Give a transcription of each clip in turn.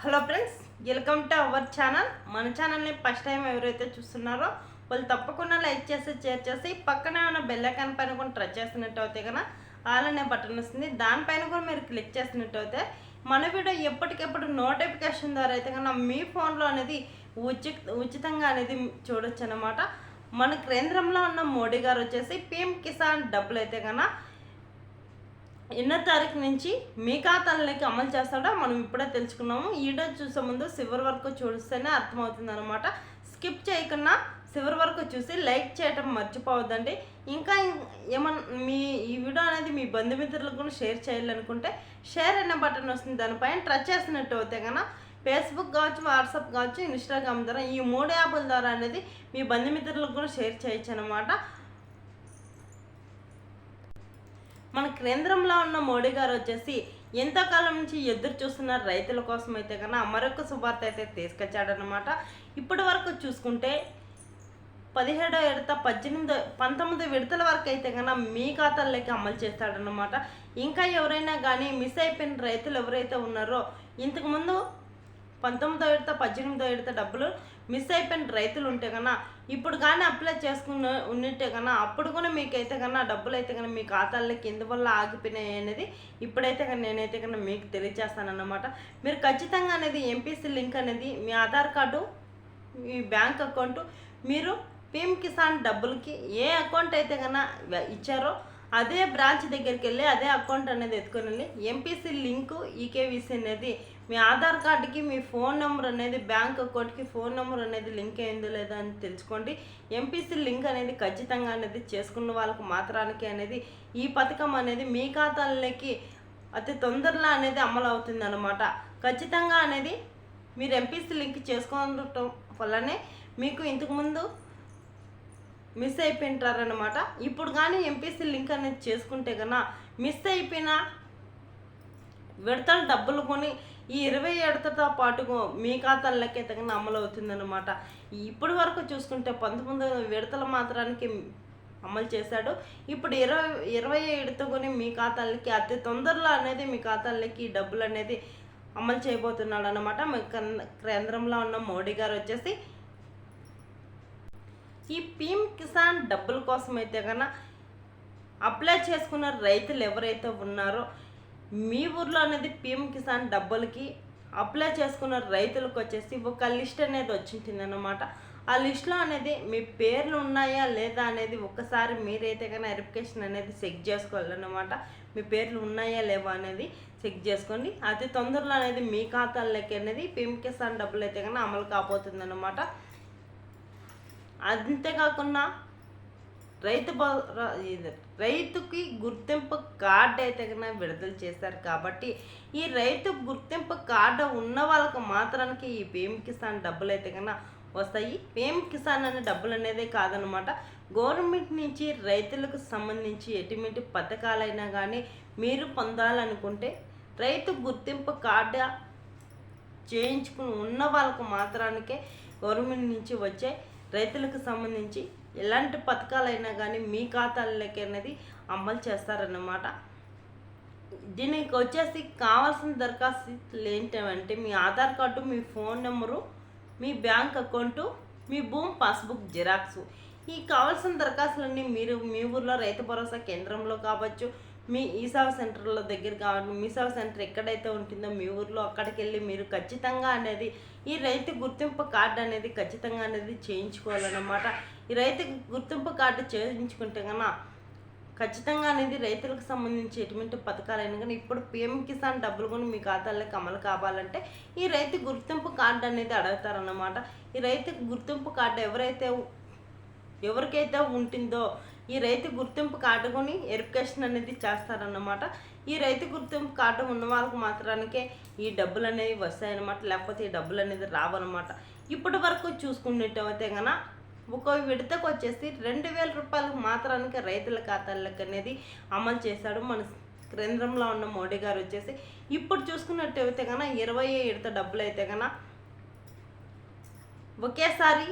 Hello friends, welcome to our channel. మన ఛానల్ని first time ఎవరైతే చూస్తున్నారో వాళ్ళు తప్పకుండా లైక్ చేసి షేర్ చేసి పక్కనే ఉన్న బెల్ ఐకాన్ పైన కూడా టచ్ చేసినట్టు అయితే కనుక ఆల్ అనే బటన్ వస్తుంది. దానిపైన కూడా మీరు క్లిక్ చేసినట్టు అయితే మన వీడియో ఎప్పటికెప్పుడు నోటిఫికేషన్ ద్వారా అయితే కనుక మీ ఫోన్లో అనేది ఉచితంగా అనేది చూడొచ్చు అనమాట. మన కేంద్రంలో ఉన్న మోడీ గారు వచ్చేసి పీఎం కిసాన్ డబ్బులు అయితే కనుక ఎన్నో తారీఖు నుంచి మీ ఖాతాలకి అమలు చేస్తాడో మనం ఇప్పుడే తెలుసుకున్నాము. వీడియో చూసే ముందు చివరి వరకు చూస్తేనే అర్థమవుతుంది అనమాట. స్కిప్ చేయకుండా చివరి వరకు చూసి లైక్ చేయటం మర్చిపోవద్దండి. ఇంకా మీ ఈ వీడియో అనేది మీ బంధుమిత్రులకు కూడా షేర్ చేయాలనుకుంటే షేర్ అనే బటన్ వస్తుంది, దానిపైన టచ్ చేసినట్టు అయితే కనుక ఫేస్బుక్ కావచ్చు, వాట్సాప్ కావచ్చు, ఇన్స్టాగ్రామ్ ద్వారా ఈ 3 యాప్ల ద్వారా అనేది మీ బంధుమిత్రులకు కూడా షేర్ చేయొచ్చు అనమాట. మన కేంద్రంలో ఉన్న మోడీ గారు వచ్చేసి ఎంతో కాలం నుంచి ఎదురు చూస్తున్న రైతుల కోసం అయితే కన్నా మరొక శుభార్త అయితే తీసుకొచ్చాడనమాట. ఇప్పటి వరకు చూసుకుంటే 17వ విడత 19 విడతల వరకు అయితే కన్నా మీ ఖాతాల్లోకి అమలు చేస్తాడనమాట. ఇంకా ఎవరైనా కానీ మిస్ అయిపోయిన రైతులు ఎవరైతే ఉన్నారో ఇంతకుముందు 19వ విడత 18వ విడత డబ్బులు మిస్ అయిపోయిన రైతులు ఉంటే కన్నా ఇప్పుడు కానీ అప్లై చేసుకున్న ఉన్నట్టే కన్నా అప్పుడు కూడా మీకైతే కన్నా డబ్బులు అయితే కన్నా మీ ఖాతాల్లోకి ఎందువల్ల ఆగిపోయినాయి అనేది ఇప్పుడైతే కానీ నేనైతే కన్నా మీకు తెలియజేస్తానన్నమాట. మీరు ఖచ్చితంగా అనేది ఎంపీసీ లింక్ అనేది మీ ఆధార్ కార్డు, మీ బ్యాంక్ అకౌంట్, మీరు పీఎం కిసాన్ డబ్బులకి ఏ అకౌంట్ అయితే కన్నా ఇచ్చారో అదే బ్రాంచ్ దగ్గరికి వెళ్ళి అదే అకౌంట్ అనేది ఎత్తుకొని వెళ్ళి ఎంపీసీ లింకు ఈకేవీసీ అనేది మీ ఆధార్ కార్డుకి మీ ఫోన్ నెంబర్ అనేది బ్యాంక్ అకౌంట్కి ఫోన్ నెంబర్ అనేది లింక్ అయిందో లేదా అని తెలుసుకోండి. ఎంపీసీ లింక్ అనేది ఖచ్చితంగా అనేది చేసుకున్న వాళ్ళకు మాత్రానికి అనేది ఈ పథకం అనేది మీ ఖాతాలకి అతి తొందరలో అనేది అమలు అవుతుంది అనమాట. ఖచ్చితంగా అనేది మీరు ఎంపీసీ లింక్ చేసుకోవడం వల్లనే మీకు ఇంతకుముందు మిస్ అయిపోయింటారనమాట. ఇప్పుడు కానీ ఎంపీసీ లింక్ అనేది చేసుకుంటే కన్నా మిస్ అయిపోయిన విడతల డబ్బులు కొని ఈ 20 విడతతో పాటు మీ ఖాతాల్లోకి అయితే కన్నా అమలు అవుతుందన్నమాట. ఇప్పటి వరకు చూసుకుంటే 19 విడతల మాత్రానికి అమలు చేశాడు. ఇప్పుడు 20 విడత కొని మీ ఖాతాలకి అతి తొందరలో అనేది మీ ఖాతాలకి డబ్బులు అనేది అమలు చేయబోతున్నాడు అనమాట. మీ కేంద్రంలో ఉన్న మోడీ గారు వచ్చేసి ఈ పీఎం కిసాన్ డబ్బుల కోసం అయితే కన్నా అప్లై చేసుకున్న రైతులు ఎవరైతే ఉన్నారో మీ ఊర్లో అనేది పీఎం కిసాన్ డబ్బులకి అప్లై చేసుకున్న రైతులకు వచ్చేసి ఒక లిస్ట్ అనేది వచ్చింటుంది అనమాట. ఆ లిస్ట్లో అనేది మీ పేర్లు ఉన్నాయా లేదా అనేది ఒక్కసారి మీరైతే కానీ వెరిఫికేషన్ అనేది చెక్ చేసుకోవాలన్నమాట. మీ పేర్లు ఉన్నాయా లేవా అనేది చెక్ చేసుకోండి. అతి తొందరలో అనేది మీ ఖాతాల్లోకి అనేది పీఎం కిసాన్ డబ్బులు అయితే కానీ అమలు కాబోతుంది అనమాట. అంతేకాకుండా రైతుకి గుర్తింపు కార్డు అయితే కన్నా విడుదల చేశారు కాబట్టి ఈ రైతు గుర్తింపు కార్డు ఉన్న వాళ్ళకి మాత్రానికి ఈ పీఎం కిసాన్ డబ్బులు అయితే కన్నా వస్తాయి. పీఎం కిసాన్ అనే డబ్బులు అనేది కాదనమాట. గవర్నమెంట్ నుంచి రైతులకు సంబంధించి ఎటువంటి పథకాలైనా కానీ మీరు పొందాలనుకుంటే రైతు గుర్తింపు కార్డు చేయించుకుని ఉన్న వాళ్ళకు మాత్రానికే గవర్నమెంట్ నుంచి వచ్చే రైతులకు సంబంధించి ఎలాంటి పథకాలైనా కానీ మీ ఖాతాల్లోకి అనేది అమలు చేస్తారన్నమాట. దీనికి వచ్చేసి కావాల్సిన దరఖాస్తులు ఏంటంటే మీ ఆధార్ కార్డు, మీ ఫోన్ నెంబరు, మీ బ్యాంక్ అకౌంటు, మీ భూమి పాస్బుక్ జిరాక్సు. ఈ కావాల్సిన దరఖాస్తులన్నీ మీరు మీ ఊర్లో రైతు భరోసా కేంద్రంలో కావచ్చు, మీ ఈసేవ సెంటర్ల దగ్గర కావాలి, మీ సేవ సెంటర్ ఎక్కడైతే ఉంటుందో మీ ఊర్లో అక్కడికి వెళ్ళి మీరు ఖచ్చితంగా అనేది ఈ రైతు గుర్తింపు కార్డు అనేది ఖచ్చితంగా అనేది చేయించుకోవాలన్నమాట. ఈ రైతు గుర్తింపు కార్డు చేయించుకుంటే కన్నా ఖచ్చితంగా అనేది రైతులకు సంబంధించి ఎటువంటి పథకాలైనా కానీ ఇప్పుడు పీఎం కిసాన్ డబ్బులు కూడా మీ ఖాతాల్లోకి అమలు కావాలంటే ఈ రైతు గుర్తింపు కార్డు అనేది అడుగుతారన్నమాట. ఈ రైతు గుర్తింపు కార్డు ఎవరికైతే ఉంటుందో ఈ రైతు గుర్తింపు కార్డు కొని వెరిఫికేషన్ అనేది చేస్తారన్నమాట. ఈ రైతు గుర్తింపు కార్డు ఉన్న వాళ్ళకు మాత్రానికే ఈ డబ్బులు అనేవి వస్తాయన్నమాట, లేకపోతే ఈ డబ్బులు అనేది రావన్నమాట. ఇప్పటి వరకు చూసుకున్నట్టయితే కన్నా ఒక విడతకు వచ్చేసి 2000 రూపాయలకు మాత్రానికి రైతుల ఖాతాలకు అనేది అమలు చేశాడు మన కేంద్రంలో ఉన్న మోడీ గారు వచ్చేసి. ఇప్పుడు చూసుకున్నట్టయితే కన్నా 20 విడత డబ్బులు అయితే కన్నా ఒకేసారి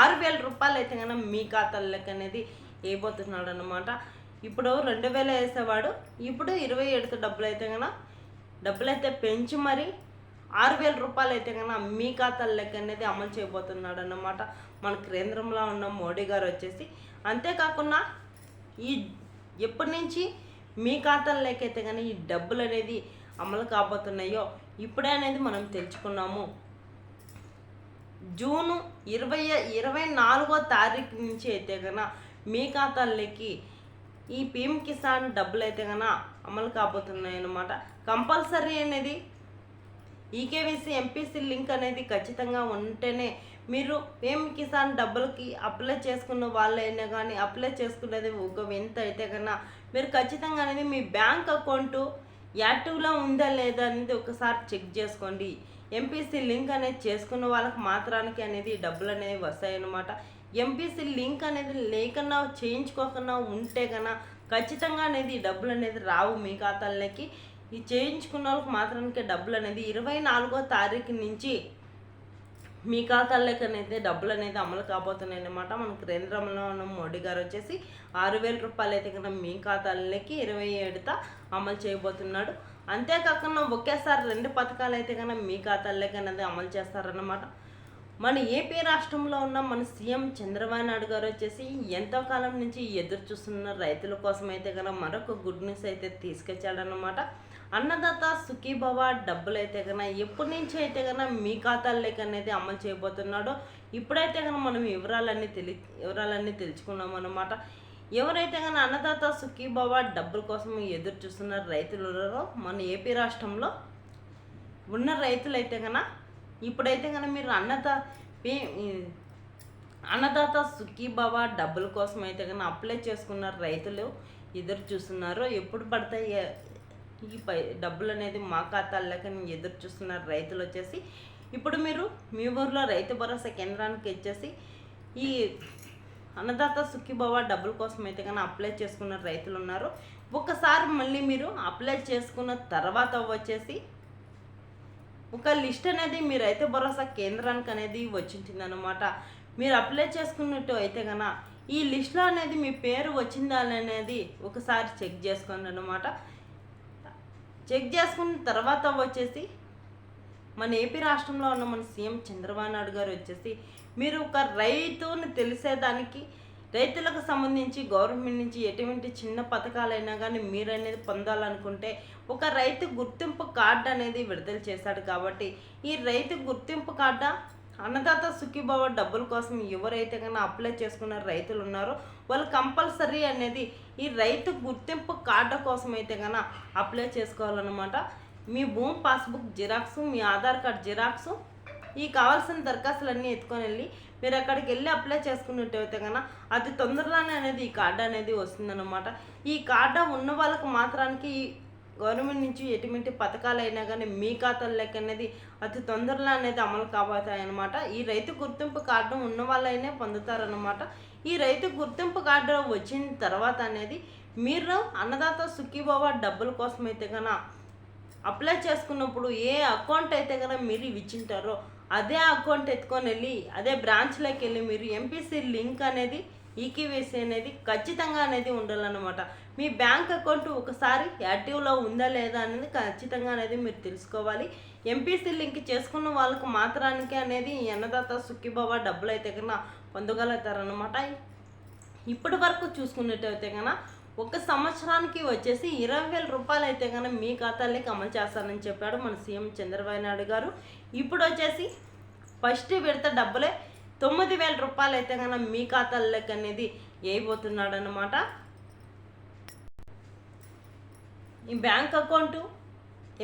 6000 రూపాయలు అయితే కన్నా మీ ఖాతాలకు అనేది వేయబోతున్నాడు అనమాట. ఇప్పుడు 2000 వేసేవాడు, ఇప్పుడు 27 డబ్బులు అయితే కన్నా డబ్బులు అయితే పెంచి మరి 6,000 అయితే కన్నా మీ ఖాతాల్లోకి అనేది అమలు చేయబోతున్నాడు అన్నమాట మన కేంద్రంలో ఉన్న మోడీ గారు వచ్చేసి. అంతేకాకుండా ఈ ఎప్పటి నుంచి మీ ఖాతాల్లోకి అయితే కానీ ఈ డబ్బులు అనేది అమలు కాబోతున్నాయో ఇప్పుడే అనేది మనం తెలుసుకున్నాము. జూను 24వ తారీఖు నుంచి అయితే కన్నా మీ ఖాతాల్లోకి ఈ పీఎం కిసాన్ డబ్బులు అయితే కన్నా అమలు కాబోతున్నాయి అన్నమాట. కంపల్సరీ అనేది ఈకేవైసీ ఎంపీసీ లింక్ అనేది ఖచ్చితంగా ఉంటేనే మీరు పీఎం కిసాన్ డబ్బులకి అప్లై చేసుకున్న వాళ్ళైనా కానీ అప్లై చేసుకునేది ఒక వింత అయితే కన్నా మీరు ఖచ్చితంగా అనేది మీ బ్యాంక్ అకౌంటు యాక్టివ్లో ఉందా లేదా అనేది ఒకసారి చెక్ చేసుకోండి. ఎంపీసీ లింక్ అనేది చేసుకున్న వాళ్ళకి మాత్రానికి అనేది డబ్బులు అనేవి వస్తాయన్నమాట. ఎంపీసీ లింక్ అనేది లేకుండా చేయించుకోకుండా ఉంటే కన్నా ఖచ్చితంగా అనేది డబ్బులు అనేది రావు మీ ఖాతాల్లోకి. ఈ చేయించుకున్న వాళ్ళకి మాత్రానికి డబ్బులు అనేది 24వ తారీఖు నుంచి మీ ఖాతాల్లోకి అనేది డబ్బులు అనేది అమలు కాబోతున్నాయి అన్నమాట. మన కేంద్రంలో ఉన్న మోడీ గారు వచ్చేసి 6,000 అయితే కన్నా మీ ఖాతాల్లోకి 27న అమలు చేయబోతున్నాడు. అంతేకాకుండా ఒకేసారి 2 పథకాలు అయితే కన్నా మీ ఖాతాల్లోకి అనేది అమలు చేస్తారన్నమాట. మన ఏపీ రాష్ట్రంలో ఉన్న మన సీఎం చంద్రబాబు నాయుడు గారు వచ్చేసి ఎంతో కాలం నుంచి ఎదురు చూస్తున్న రైతుల కోసం అయితే కన్నా మరొక గుడ్ న్యూస్ అయితే తీసుకొచ్చాడనమాట. అన్నదాత సుఖీభవ డబ్బులు అయితే కన్నా ఎప్పటి నుంచి అయితే కన్నా మీ ఖాతాల్లోకి అనేది అమలు చేయబోతున్నాడో ఇప్పుడైతే కన్నా మనం వివరాలన్నీ తెలుసుకున్నాం అన్నమాట. ఎవరైతే కన్నా అన్నదాత సుఖీభవ డబ్బుల కోసం ఎదురు చూస్తున్న రైతులలో మన ఏపీ రాష్ట్రంలో ఉన్న రైతులైతే కన్నా ఇప్పుడైతే కన్నా మీరు అన్నదాత సుఖీభవ డబ్బుల కోసం అయితే కన్నా అప్లై చేసుకున్న రైతులు ఎదురు చూస్తున్నారు. ఎప్పుడు పడతాయి ఈ డబ్బులు అనేది మా ఖాతాల్లోకి ఎదురు చూస్తున్న రైతులు వచ్చేసి ఇప్పుడు మీరు మీ ఊర్లో రైతు భరోసా కేంద్రానికి వచ్చేసి ఈ అన్నదాత సుఖీభవ డబ్బుల కోసం అయితే కానీ అప్లై చేసుకున్న రైతులు ఉన్నారు. ఒకసారి మళ్ళీ మీరు అప్లై చేసుకున్న తర్వాత వచ్చేసి ఒక లిస్ట్ అనేది మీ రైతు భరోసా కేంద్రానికి అనేది వచ్చింది అనమాట. మీరు అప్లై చేసుకున్నట్టు అయితే కన్నా ఈ లిస్ట్లో అనేది మీ పేరు వచ్చిందా అనేది ఒకసారి చెక్ చేసుకోండి అనమాట. చెక్ చేసుకున్న తర్వాత వచ్చేసి మన ఏపీ రాష్ట్రంలో ఉన్న మన సీఎం చంద్రబాబు నాయుడు గారు వచ్చేసి మీరు ఒక రైతుని తెలిసేదానికి రైతులకు సంబంధించి గవర్నమెంట్ నుంచి ఎటువంటి చిన్న పథకాలైనా కానీ మీరు అనేది పొందాలనుకుంటే ఒక రైతు గుర్తింపు కార్డు అనేది విడుదల చేశాడు. కాబట్టి ఈ రైతు గుర్తింపు కార్డు అన్నదాత సుఖీభవ డబ్బుల కోసం ఎవరైతే కన్నా అప్లై చేసుకున్న రైతులు ఉన్నారో వాళ్ళు కంపల్సరీ అనేది ఈ రైతు గుర్తింపు కార్డు కోసం అయితే కన్నా అప్లై చేసుకోవాలన్నమాట. మీ భూమి పాస్బుక్ జిరాక్స్, మీ ఆధార్ కార్డ్ జిరాక్స్, ఈ కావాల్సిన దరఖాస్తులన్నీ ఎత్తుకొని వెళ్ళి మీరు అక్కడికి వెళ్ళి అప్లై చేసుకున్నట్టయితే కన్నా అతి తొందరలోనే అనేది ఈ కార్డు అనేది వస్తుందన్నమాట. ఈ కార్డు ఉన్న వాళ్ళకి మాత్రానికి గవర్నమెంట్ నుంచి ఎటువంటి పథకాలైనా కానీ మీ ఖాతాల్లోకి అనేది అతి తొందరలో అనేది అమలు కాబోతాయన్నమాట. ఈ రైతు గుర్తింపు కార్డు ఉన్న వాళ్ళైనా పొందుతారన్నమాట. ఈ రైతు గుర్తింపు కార్డు వచ్చిన తర్వాత అనేది మీరు అన్నదాత సుఖీభవ డబ్బుల కోసం అయితే కన్నా అప్లై చేసుకున్నప్పుడు ఏ అకౌంట్ అయితే కన్నా మీరు ఇచ్చింటారో అదే అకౌంట్ ఎత్తుకొని వెళ్ళి అదే బ్రాంచ్లోకి వెళ్ళి మీరు ఎంపీసీ లింక్ అనేది ఈకేవైసీ అనేది ఖచ్చితంగా అనేది ఉండాలన్నమాట. మీ బ్యాంక్ అకౌంట్ ఒకసారి యాక్టివ్లో ఉందా లేదా అనేది ఖచ్చితంగా అనేది మీరు తెలుసుకోవాలి. ఎంపీసీ లింక్ చేసుకున్న వాళ్ళకు మాత్రానికి అనేది అన్నదాత సుఖీభవ డబ్బులు అయితే కన్నా పొందగలుగుతారనమాట. ఇప్పటి వరకు చూసుకున్నట్టయితే కన్నా ఒక సంవత్సరానికి వచ్చేసి 20,000 అయితే కన్నా మీ ఖాతాలోకి అమలు చేస్తానని చెప్పాడు మన సీఎం చంద్రబాబు నాయుడు గారు. ఇప్పుడు వచ్చేసి ఫస్ట్ విడత డబ్బులే 9,000 అయితే కన్నా మీ ఖాతాల్లోకి అనేది వేయబోతున్నాడు అనమాట. ఈ బ్యాంక్ అకౌంటు,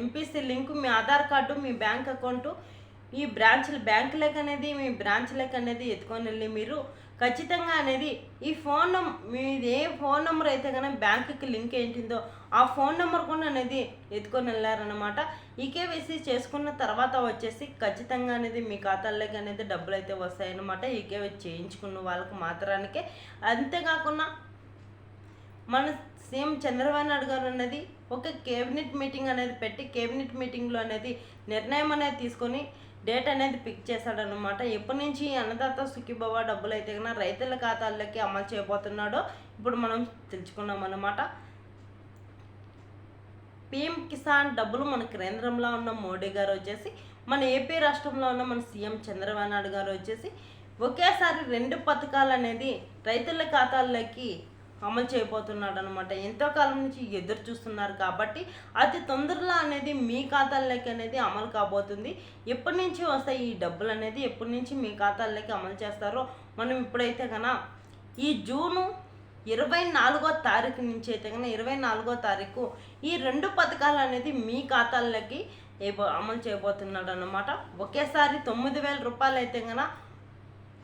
ఎంపీసీ లింకు, మీ ఆధార్ కార్డు, మీ బ్యాంక్ అకౌంటు ఈ బ్యాంకులకు అనేది మీ బ్రాంచ్లకు అనేది ఎత్తుకొని వెళ్ళి మీరు ఖచ్చితంగా అనేది ఈ మీది ఏ ఫోన్ నెంబర్ అయితే కన్నా బ్యాంకుకి లింక్ ఏంటిందో ఆ ఫోన్ నెంబర్ కూడా అనేది ఎత్తుకొని వెళ్ళారనమాట. ఈకేవైసీ చేసుకున్న తర్వాత వచ్చేసి ఖచ్చితంగా అనేది మీ ఖాతాల్లోకి అనేది డబ్బులు అయితే వస్తాయన్నమాట. ఈకేవైసీ చేయించుకున్న వాళ్ళకి మాత్రానికే. అంతేకాకుండా మన సీఎం చంద్రబాబు నాయుడు గారు అనేది ఒక కేబినెట్ మీటింగ్ అనేది పెట్టి కేబినెట్ మీటింగ్లో అనేది నిర్ణయం అనేది తీసుకొని డేట్ అనేది పిక్ చేశాడనమాట. ఎప్పటి నుంచి అన్నదాత సుఖీభవ డబ్బులు అయితే కన్నా రైతుల ఖాతాల్లోకి అమలు చేయబోతున్నాడో ఇప్పుడు మనం తెలుసుకున్నాం అన్నమాట. పీఎం కిసాన్ డబ్బులు మన కేంద్రంలో ఉన్న మోడీ గారు వచ్చేసి మన ఏపీ రాష్ట్రంలో ఉన్న మన సీఎం చంద్రబాబు నాయుడు గారు వచ్చేసి ఒకేసారి 2 పథకాలు అనేది రైతుల ఖాతాల్లోకి అమలు చేయబోతున్నాడు అనమాట. ఎంతో కాలం నుంచి ఎదురు చూస్తున్నారు కాబట్టి అతి తొందరలో అనేది మీ ఖాతాల్లోకి అనేది అమలు కాబోతుంది. ఎప్పటి నుంచి వస్తాయి ఈ డబ్బులు అనేది, ఎప్పటి నుంచి మీ ఖాతాల్లోకి అమలు చేస్తారో మనం ఇప్పుడైతే కన్నా ఈ జూను 24వ తారీఖు నుంచి అయితే కన్నా 24వ తారీఖు ఈ 2 పథకాలు అనేది మీ ఖాతాల్లోకి అమలు చేయబోతున్నాడు అనమాట. ఒకేసారి 9,000 రూపాయలు అయితే కన్నా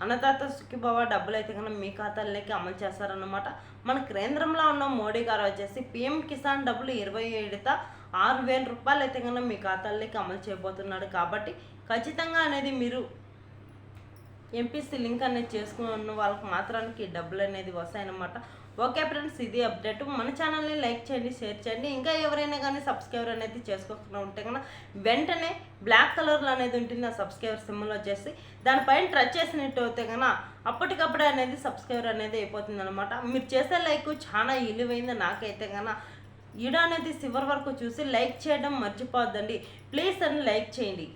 అన్నదాత సుఖీభవ డబ్బులు అయితే కన్నా మీ ఖాతాల్లోకి అమలు చేస్తారన్నమాట. మన కేంద్రంలో ఉన్న మోడీ గారు వచ్చేసి పిఎం కిసాన్ డబ్బులు 27 6,000 రూపాయలు అయితే కన్నా మీ ఖాతాల్లోకి అమలు చేయబోతున్నాడు. కాబట్టి ఖచ్చితంగా అనేది మీరు ఎంపీసీ లింక్ అనేది చేసుకున్న వాళ్ళకి మాత్రానికి డబ్బులు అనేది వస్తాయన్నమాట. ఓకే ఫ్రెండ్స్, ఇది అప్డేట్. మన ఛానల్ని లైక్ చేయండి, షేర్ చేయండి. ఇంకా ఎవరైనా కానీ సబ్స్క్రైబర్ అనేది చేసుకోకుండా ఉంటే కన్నా వెంటనే బ్లాక్ కలర్లో అనేది ఉంటుంది ఆ సబ్స్క్రైబర్ సింబల్ వచ్చేసి దానిపైన టచ్ చేసినట్టు అయితే కన్నా అప్పటికప్పుడే అనేది సబ్స్క్రైబర్ అనేది అయిపోతుంది అనమాట. మీరు చేసే లైక్ చాలా విలువైంది నాకైతే కన్నా. వీడియో అనేది చివరి వరకు చూసి లైక్ చేయడం మర్చిపోవద్దండి ప్లీజ్ అని లైక్ చేయండి.